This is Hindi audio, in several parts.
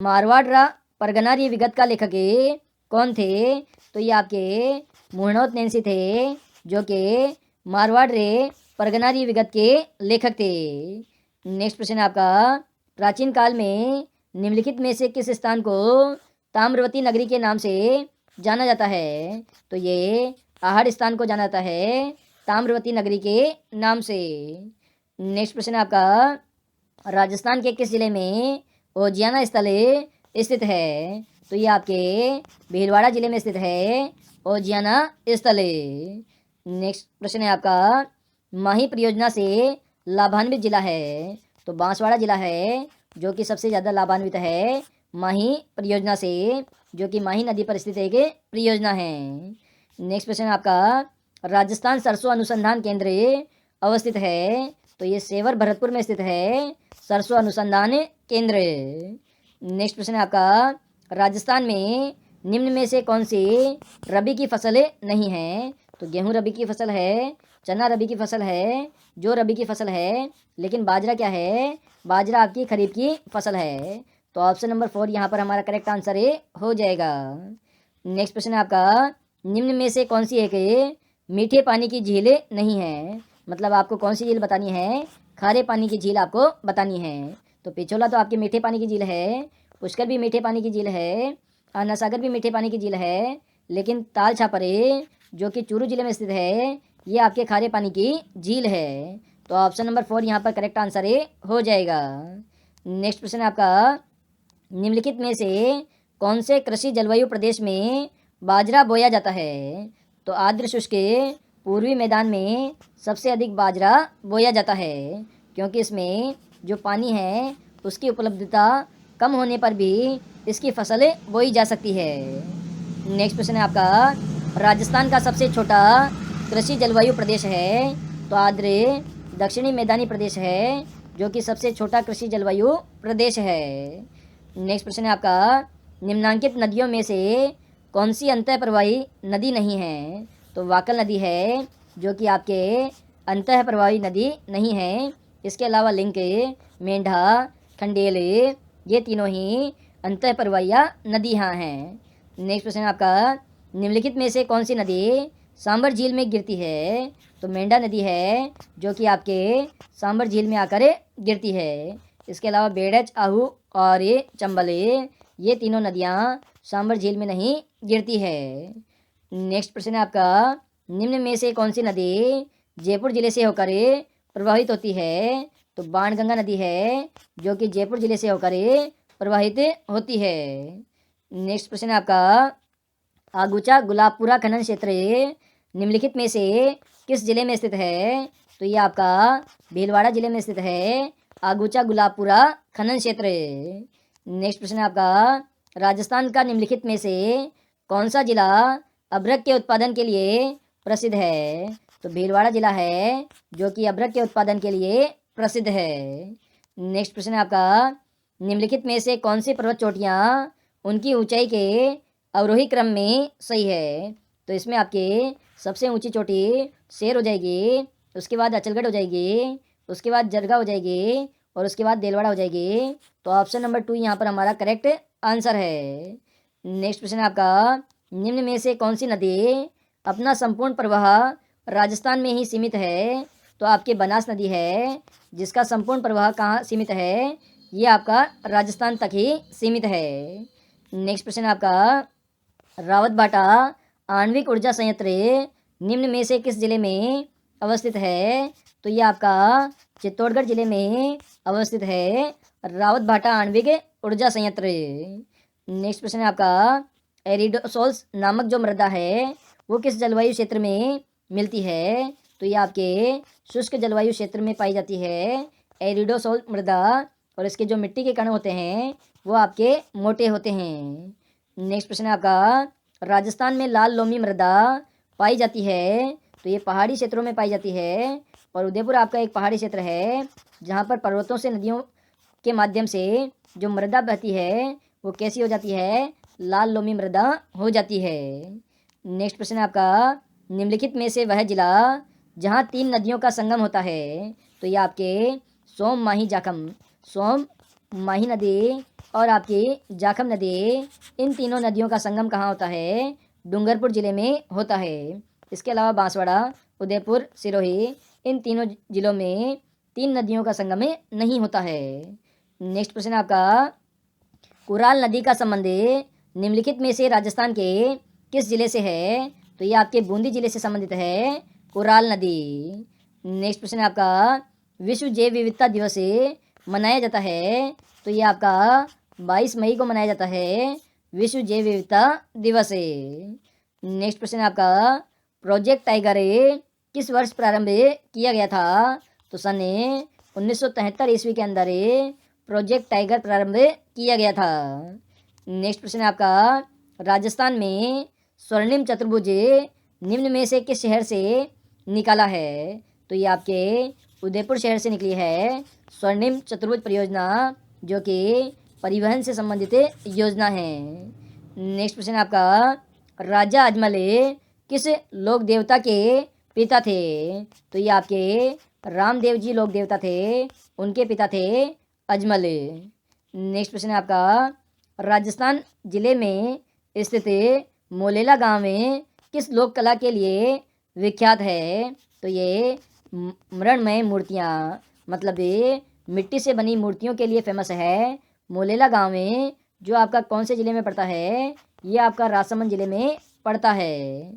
मारवाड़ परगना री विगत का लेखक कौन थे? तो ये आपके मुहणोत नैंसी थे, जो कि मारवाड़ रे परगना री विगत के लेखक थे। नेक्स्ट प्रश्न है आपका, प्राचीन काल में निम्नलिखित में से किस स्थान को ताम्रवती नगरी के नाम से जाना जाता है? तो ये आहड़ स्थान को जाना जाता है ताम्रवती नगरी के नाम से। नेक्स्ट प्रश्न है आपका, राजस्थान के किस जिले में ओजियाना स्थल स्थित है? तो ये आपके भीलवाड़ा जिले में स्थित है ओजियाना स्थल। नेक्स्ट प्रश्न है आपका, माही परियोजना से लाभान्वित जिला है? तो बांसवाड़ा जिला है जो कि सबसे ज़्यादा लाभान्वित है माही परियोजना से, जो कि माही नदी पर स्थित एक परियोजना है। नेक्स्ट प्रश्न है आपका, राजस्थान सरसों अनुसंधान केंद्र अवस्थित है? तो ये सेवर भरतपुर में स्थित है सरसों अनुसंधान केंद्र। नेक्स्ट प्रश्न है आपका, राजस्थान में निम्न में से कौन सी रबी की फसल नहीं है? तो गेहूं रबी की फसल है, चना रबी की फसल है, जो रबी की फसल है, लेकिन बाजरा क्या है? बाजरा आपकी खरीफ की फसल है। तो ऑप्शन नंबर 4 यहाँ पर हमारा करेक्ट आंसर हो जाएगा। नेक्स्ट प्रश्न है आपका, निम्न में से कौन सी एक मीठे पानी की झील नहीं है? मतलब आपको कौन सी झील बतानी है? खारे पानी की झील आपको बतानी है। तो पिछोला तो आपके मीठे पानी की झील है, पुष्कर भी मीठे पानी की झील है, आना सागर भी मीठे पानी की झील है, लेकिन ताल छापरे जो कि चूरू जिले में स्थित है ये आपके खारे पानी की झील है। तो ऑप्शन नंबर 4 यहाँ पर करेक्ट आंसर हो जाएगा। नेक्स्ट प्रश्न है आपका, निम्नलिखित में से कौन से कृषि जलवायु प्रदेश में बाजरा बोया जाता है? तो आर्द्र शुष्क पूर्वी मैदान में सबसे अधिक बाजरा बोया जाता है, क्योंकि इसमें जो पानी है उसकी उपलब्धता कम होने पर भी इसकी फसल बोई जा सकती है। नेक्स्ट प्रश्न है आपका, राजस्थान का सबसे छोटा कृषि जलवायु प्रदेश है? तो आर्द्र दक्षिणी मैदानी प्रदेश है, जो कि सबसे छोटा कृषि जलवायु प्रदेश है। नेक्स्ट प्रश्न है आपका, निम्नांकित नदियों में से कौन सी अंतः प्रवाही नदी नहीं है? तो वाकल नदी है, जो कि आपके अंतः प्रवाही नदी नहीं है। इसके अलावा लिंक, मेंढा, खंडेल ये तीनों ही अंतः प्रवाही नदी यहाँ हैं। नेक्स्ट प्रश्न आपका, निम्नलिखित में से कौन सी नदी सांबर झील में गिरती है? तो मेंढा नदी है, जो कि आपके सांबर झील में आकर गिरती है। इसके अलावा बेड़च, आहू और चंबल ये तीनों नदियाँ सांबर झील में नहीं गिरती है। नेक्स्ट प्रश्न है आपका, निम्न में से कौन सी नदी जयपुर जिले से होकर प्रवाहित होती है? तो बाणगंगा नदी है, जो कि जयपुर जिले से होकर प्रवाहित होती है। नेक्स्ट प्रश्न है आपका, आगुचा गुलाबपुरा खनन क्षेत्र निम्नलिखित में से किस जिले में स्थित है? तो ये आपका भीलवाड़ा जिले में स्थित है आगुचा गुलाबपुरा खनन क्षेत्र। नेक्स्ट प्रश्न है आपका, राजस्थान का निम्नलिखित में से कौन सा जिला अदरक के उत्पादन के लिए प्रसिद्ध है? तो भीलवाड़ा जिला है, जो कि अदरक के उत्पादन के लिए प्रसिद्ध है। नेक्स्ट प्रश्न है आपका, निम्नलिखित में से कौन सी पर्वत चोटियाँ उनकी ऊंचाई के अवरोही क्रम में सही है? तो इसमें आपके सबसे ऊंची चोटी शेर हो जाएगी, उसके बाद अचलगढ़ हो जाएगी, उसके बाद जरगा हो जाएगी और उसके बाद देलवाड़ा हो जाएगी। तो ऑप्शन नंबर 2 यहाँ पर हमारा करेक्ट आंसर है। नेक्स्ट प्रश्न है आपका, निम्न में से कौन सी नदी अपना संपूर्ण प्रवाह राजस्थान में ही सीमित है? तो आपके बनास नदी है, जिसका संपूर्ण प्रवाह कहाँ सीमित है? ये आपका राजस्थान तक ही सीमित है। नेक्स्ट प्रश्न है आपका, रावतभाटा आणविक ऊर्जा संयंत्र निम्न में से किस जिले में अवस्थित है? तो ये आपका चित्तौड़गढ़ जिले में अवस्थित है रावतभाटा आणविक ऊर्जा संयंत्र। नेक्स्ट प्रश्न है आपका, एरिडोसोल्स नामक जो मृदा है वो किस जलवायु क्षेत्र में मिलती है? तो ये आपके शुष्क जलवायु क्षेत्र में पाई जाती है एरिडोसोल मृदा, और इसके जो मिट्टी के कण होते हैं वो आपके मोटे होते हैं। नेक्स्ट प्रश्न है आपका, राजस्थान में लाल लोमी मृदा पाई जाती है? तो ये पहाड़ी क्षेत्रों में पाई जाती है, और उदयपुर आपका एक पहाड़ी क्षेत्र है जहाँ पर पर्वतों से नदियों के माध्यम से जो मृदा बहती है वो कैसी हो जाती है? लाल लोमी मृदा हो जाती है। नेक्स्ट प्रश्न है आपका, निम्नलिखित में से वह जिला जहाँ 3 नदियों का संगम होता है? तो ये आपके सोम, माही, जाखम। सोम, माही नदी और आपकी जाखम नदी, इन तीनों नदियों का संगम कहाँ होता है? डूंगरपुर ज़िले में होता है। इसके अलावा बांसवाड़ा, उदयपुर, सिरोही, इन तीनों जिलों में 3 नदियों का संगम नहीं होता है। नेक्स्ट प्रश्न आपका, कुराल नदी का संबंध निम्नलिखित में से राजस्थान के किस जिले से है? तो ये आपके बूंदी जिले से संबंधित है कुराल नदी। नेक्स्ट प्रश्न आपका, विश्व जैव विविधता दिवस मनाया जाता है? तो ये आपका 22 मई को मनाया जाता है विश्व जैव विविधता दिवस। नेक्स्ट प्रश्न आपका, प्रोजेक्ट टाइगर किस वर्ष प्रारंभ किया गया था? तो सन 1973 ईस्वी के अंदर प्रोजेक्ट टाइगर प्रारंभ किया गया था। नेक्स्ट प्रश्न आपका, राजस्थान में स्वर्णिम चतुर्भुज निम्न में से किस शहर से निकाला है? तो ये आपके उदयपुर शहर से निकली है स्वर्णिम चतुर्भुज परियोजना, जो कि परिवहन से संबंधित योजना है। नेक्स्ट प्रश्न आपका, राजा अजमल किस लोक देवता के पिता थे? तो ये आपके रामदेव जी लोक देवता थे, उनके पिता थे अजमल। नेक्स्ट प्रश्न आपका, राजस्थान जिले में स्थित मोलेला गांव में किस लोक कला के लिए विख्यात है? तो ये मृणमय मूर्तियाँ, मतलब ये मिट्टी से बनी मूर्तियों के लिए फेमस है मोलेला गांव में, जो आपका कौन से ज़िले में पड़ता है? ये आपका राजसमंद ज़िले में पड़ता है।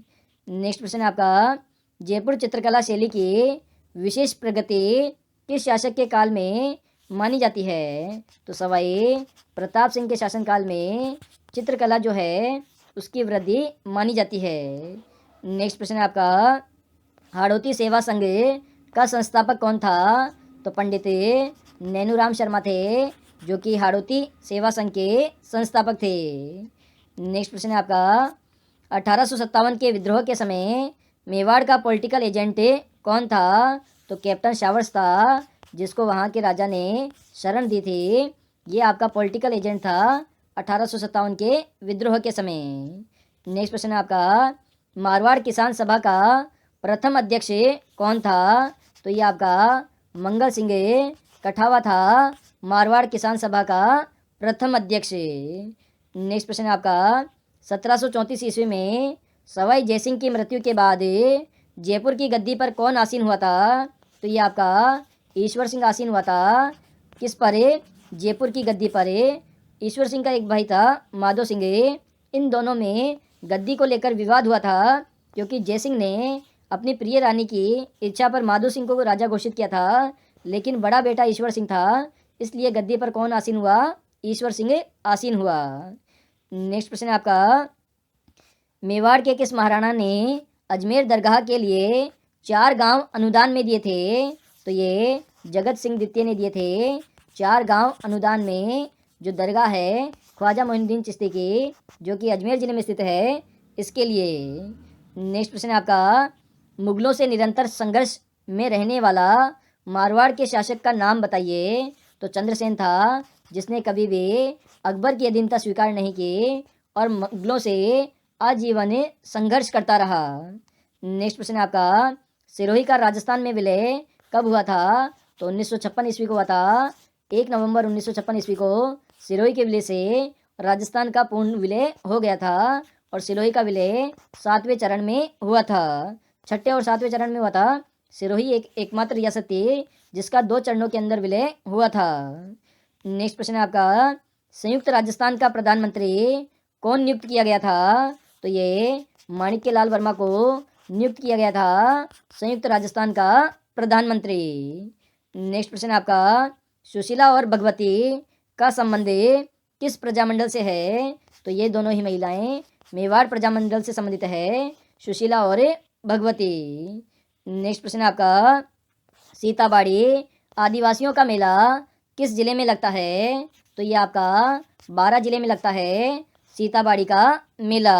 नेक्स्ट प्रश्न आपका, जयपुर चित्रकला शैली की विशेष प्रगति किस शासक के काल में मानी जाती है? तो सवाई प्रताप सिंह के शासनकाल में चित्रकला जो है उसकी वृद्धि मानी जाती है। नेक्स्ट प्रश्न आपका, हाड़ौती सेवा संघ का संस्थापक कौन था? तो पंडित नैनूराम शर्मा थे, जो कि हाड़ौती सेवा संघ के संस्थापक थे। नेक्स्ट प्रश्न आपका, 1857 के विद्रोह के समय मेवाड़ का पॉलिटिकल एजेंट कौन था? तो कैप्टन शावर्स था, जिसको वहाँ के राजा ने शरण दी थी। ये आपका पॉलिटिकल एजेंट था 1857 के विद्रोह के समय। नेक्स्ट प्रश्न आपका, मारवाड़ किसान सभा का प्रथम अध्यक्ष कौन था? तो ये आपका मंगल सिंह कठावा था, मारवाड़ किसान सभा का प्रथम अध्यक्ष। नेक्स्ट प्रश्न आपका, 1734 ईस्वी में सवाई जयसिंह की मृत्यु के बाद जयपुर की गद्दी पर कौन आसीन हुआ था? तो ये आपका ईश्वर सिंह आसीन हुआ था। किस पर? जयपुर की गद्दी पर। ईश्वर सिंह का एक भाई था माधो सिंह, इन दोनों में गद्दी को लेकर विवाद हुआ था, क्योंकि जयसिंह ने अपनी प्रिय रानी की इच्छा पर माधो सिंह को राजा घोषित किया था, लेकिन बड़ा बेटा ईश्वर सिंह था, इसलिए गद्दी पर कौन आसीन हुआ? ईश्वर सिंह आसीन हुआ। नेक्स्ट प्रश्न आपका, मेवाड़ के किस महाराणा ने अजमेर दरगाह के लिए 4 गांव अनुदान में दिए थे? तो ये जगत सिंह द्वितीय ने दिए थे 4 गांव अनुदान में, जो दरगाह है ख्वाजा मोइनुद्दीन चिश्ती की, जो कि अजमेर ज़िले में स्थित है, इसके लिए। नेक्स्ट प्रश्न आपका, मुगलों से निरंतर संघर्ष में रहने वाला मारवाड़ के शासक का नाम बताइए। तो चंद्रसेन था, जिसने कभी भी अकबर की अधीनता स्वीकार नहीं की और मुगलों से आजीवन संघर्ष करता रहा। नेक्स्ट प्रश्न आपका, सिरोही का राजस्थान में विलय कब हुआ था? तो 1956 ईस्वी को हुआ था। 1 नवंबर 1956 ईस्वी को सिरोही के विलय से राजस्थान का पूर्ण विलय हो गया था, और सिरोही का विलय 7वें चरण में हुआ था। 6ठे और 7वें चरण में हुआ था। सिरोही एकमात्र रियासत थी जिसका 2 चरणों के अंदर विलय हुआ था। नेक्स्ट प्रश्न आपका, संयुक्त राजस्थान का प्रधानमंत्री कौन नियुक्त किया गया था? तो ये माणिक्यलाल वर्मा को नियुक्त किया गया था संयुक्त राजस्थान का प्रधानमंत्री। नेक्स्ट प्रश्न आपका, सुशीला और भगवती का संबंध किस प्रजामंडल से है? तो ये दोनों ही महिलाएं मेवाड़ प्रजामंडल से संबंधित है, सुशीला और भगवती। नेक्स्ट प्रश्न आपका, सीताबाड़ी आदिवासियों का मेला किस जिले में लगता है? तो ये आपका 12 जिले में लगता है सीताबाड़ी का मेला।